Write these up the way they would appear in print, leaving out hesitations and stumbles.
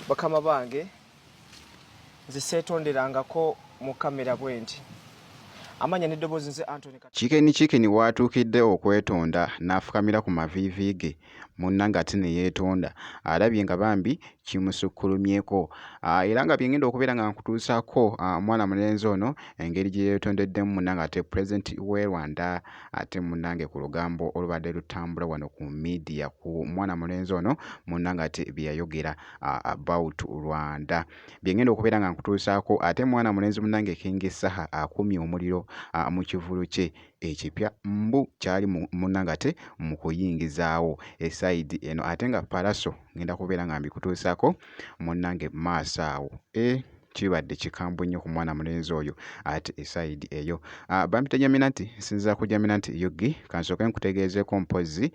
bakama bange nze seetonderangako mu kamera bwe nti amanya n'eddoboozi nze Anthony Chicken watuukidde okwetonda n'afukamira ku maviivi ge munnange ate ne yeetonda alabye nga bambi kimusukkulumyeko era nga byengenda okubeera nga nkutuusaako omwana mulenzi ono engeri gye yeetondeddemu munnange ate President w'e Rwanda ate munnange ku lugambo olubadde lutambula wano ku media ku mwana mulenzi ono munnange ate bye yayogera about Rwanda byengenda okubeera nga nkutuusaako ate mwana mulenzi munnange King Saha akumye omuliro mu kivulu kye ekipya mbu kyali munnange ate mu kuyingizaawo esayidi eno ate nga palaso ngenda kubeera nga mbikutuusaako munnange maaso awo kibadde kikambwe nnyo ku mwana mulenzi oyo ate esayidi eyo bampita Jaminanti sinza ku Jaminanti Yugi kansooke nkutegeezeeko mpozi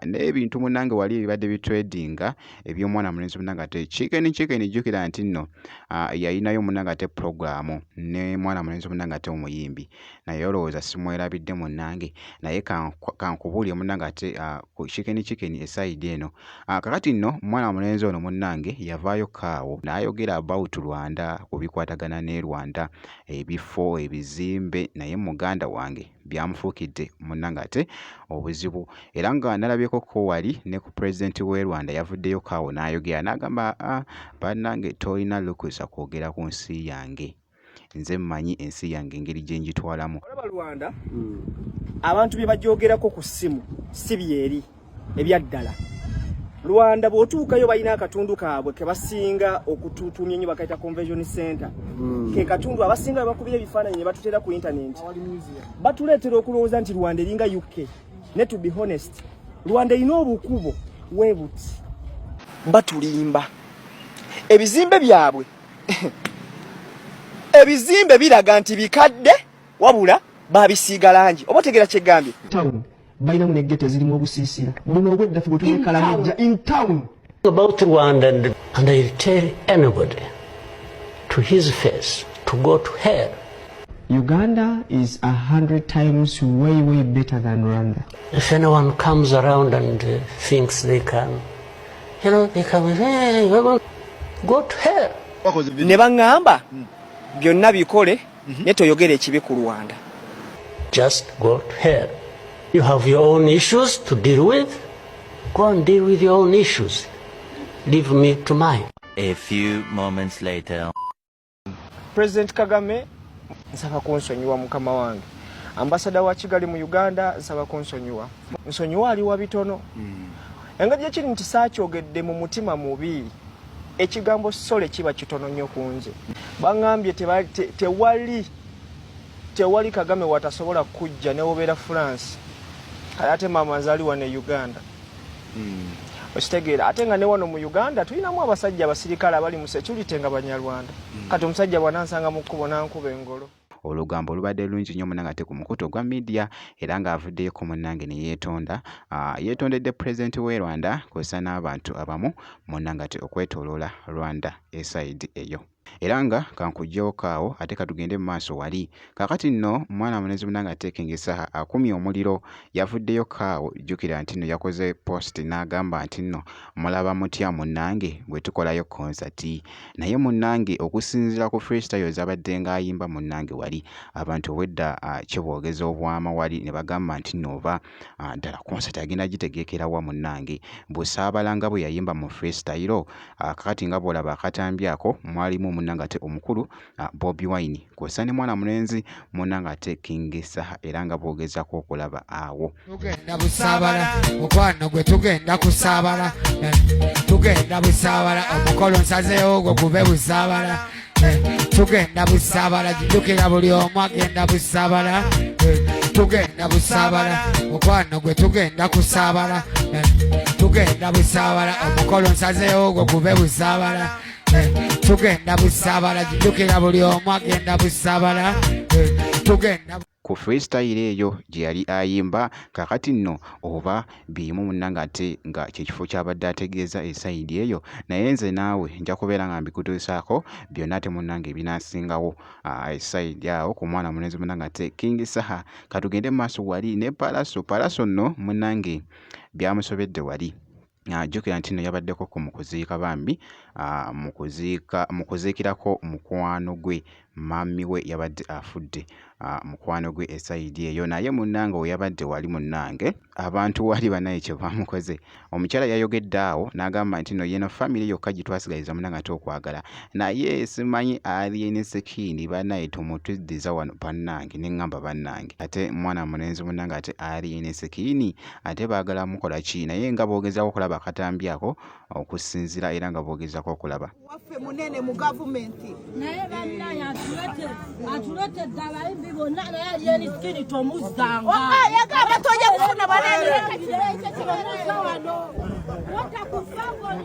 n'ebintu munnange wali ebibadde bitredinga eby'omwana mulenzi munnange ate Chicken jjukira nti nno yayinayo munnange ate programu ne mwana mulenzi munnange ate omuyimbi naye olowooza simwerabidde munnange naye kankubuulye munnange ate ku Chicken esayidi eno kakati nno mwana mulenzi ono munnange yavaayo kaawo n'ayogera about Rwanda kubikwatagana ne Rwanda ebifo ebizimbe naye muganda wange byamufuukidde munnange ate obuzibu era nga nalabyeko ko wali ne ku President w'e Rwanda yavuddeyo kaawo n'ayogera n'agamba bannange tolina lukusa kwogera ku nsi yange nze mmanyi ensi yange engeri gye njitwalamu olaba Rwanda abantu bye bajoogerako ku ssimu si byeri ebyaddala Rwanda bw'otuukayo balina akatundu kaabwe ke basinga okutuutumya ennyo bakayita convention center ke katundu abasinga bakubira ebifaananyi ne batutera ku internet batuleetera okulowooza nti Rwanda eringa UK ne to be honest Rwanda erina obukubo weebuti batulimba ebizimbe byabwe ebizimbe biraga nti bikadde wabula babisiiga langi oba otegeera kyegambye bayina munegete zirimu obusiisira mulimu ogweddafe gwe tulekalamijja in town about Rwanda and I tell anybody to his face to go to hell. Uganda is 100 times way better than Rwanda. If anyone comes around and thinks they can, they come, hey, we're going to go to hell. Ne baŋŋamba byonna bikole ne toyogera ekibi ku Rwanda. Just go to hell. You have your own issues to deal with. Go and deal with your own issues. Leave me to mine. A few moments later. President Kagame nsaba kunsonyiwa mukama wange. Ambassador wa Kigali mu Uganda nsaba kunsonyiwa. Nsonyiwa ali wa bitono. Engeri ekiri nti saakyogedde mu mutima mubi. Ekigambo sole kiba kitono nnyo ku nze. Baŋŋambye tewali Kagame watasobola kujja ne obeera France. Ate mama nzaaliwa ne Uganda. Okitegeera ate nga ne wano mu Uganda tulinamu abasajja abasirikale abali mu security nga Banyarwanda. Kati omusajja bw'anansanga mu kkubo n'ankuba engolo. Olugambo olubadde lungi nnyo munnange ate ku mukutu ogwa media era ng'avuddeyoko munnange ne yeetonda yeetondedde President w'e Rwanda kw'ossa n'abantu abamu munnange ate okwetooloola Rwanda esayidi eyo. Era nga kankuggyeko awo ate katugende mu maaso wali kakati nno mwana mulenzi munnange ate King Saha akumye omuliro yavuddeyo kaawo jjukira nti nno yakoze post n'agamba nti nno mulaba mutya munnange bwe tukolayo concert naye munnange okusinziira ku freestyle zabadde ng'ayimba munnange wali abantu obwedda kyeboogeza obwama wali ne bagamba nti nno oba ddala concert agenda gitegeekera wa munnange bw'osaabalanga bwe yayimba mu freestyle kakati nga bw'olaba akatambi ako mwalimu munnange ate omukulu Bobi Wine kw'ossa ne mwana mulenzi munnange ate King Saha era nga boogezako okulaba awo tugenda busaabala mukwano gwe tugenda kusaabala tugenda busaabala omukolo nsazeewo gwe gube busaabala tugenda busaabala jjukira buli omu agenda busaabala tugenda busaabala mukwano gwe tugenda kusaabala tugenda busaabala omukolo nsazeewo gwe gube busaabala tugenda busaabala jjukira buli omu agenda busaabala tugenda ku freestyle eyo gye yali ayimba kakati nno oba biyimu munnange ate nga kyekifo kyabadde ategeeza esayidi eyo naye nze naawe nja kubeera nga mbikutuusaako byonna ate munnange ebinaasingawo esayidi awo ku mwana mulenzi munnange ate King Saha katugende mu maaso wali ne palaso nno munnange byamusobedde wali jjukira nti nno yabaddeko ku mu kuziika bambi mu kuziikirako mukwano gwe mami we yabadde afudde mukwano gwe esayidi eyo naye munnange we yabadde wali munnange abantu wali banaye kye bamukoze omukyala yayogedde awo n'agamba nti no yeno famire yokka gitwasigaliza munnange ate okwagala naye simanyi Alien Skin banaye tumutuddiza wano bannange ne ŋŋamba bannange ate mwana mulenzi munnange ate Alien Skin ate baagala mukola ki naye nga boogezaako okulaba akatambyako okusinziira era nga boogezaako okulaba waffe munene mu gavumenti naye bannaye atulete ddala imbi bonna naye Alien Skin tomuzanga yagamba tojja kufuna banene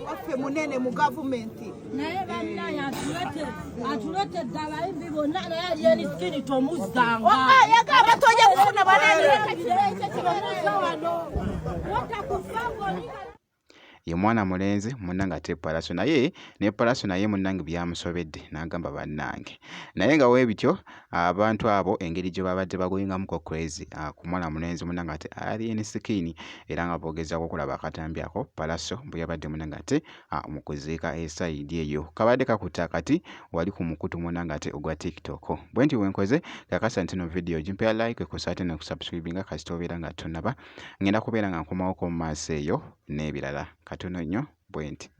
waffe munene mu gavumenti naye bannaye atulete ddala imbi bonna naye Alien Skin tomuzanga yagamba tojja kufuna banene ye mwana mulenzi munnange ate palaso naye ne palaso naye munnange byamusobedde n'agamba bannange naye nga weebityo abantu abo engeri gye babadde bagoyingamuko crazy ku mwana mulenzi munnange ate Alien Skin era nga boogezaako okulaba akatambyako palaso bwe yabadde munnange ate mu kuziika esayidi eyo kabadde kakutte akati wali ku mukutu munnange ate ogwa TikTok bwe nti wenkoze kakasa nti no video gimpera like kusate ne kusubscribe nga kasita obeera nga tonaba ngenda kubeera nga nkomawo ko mu maaso eyo n'ebirala katono nnyo bwe nti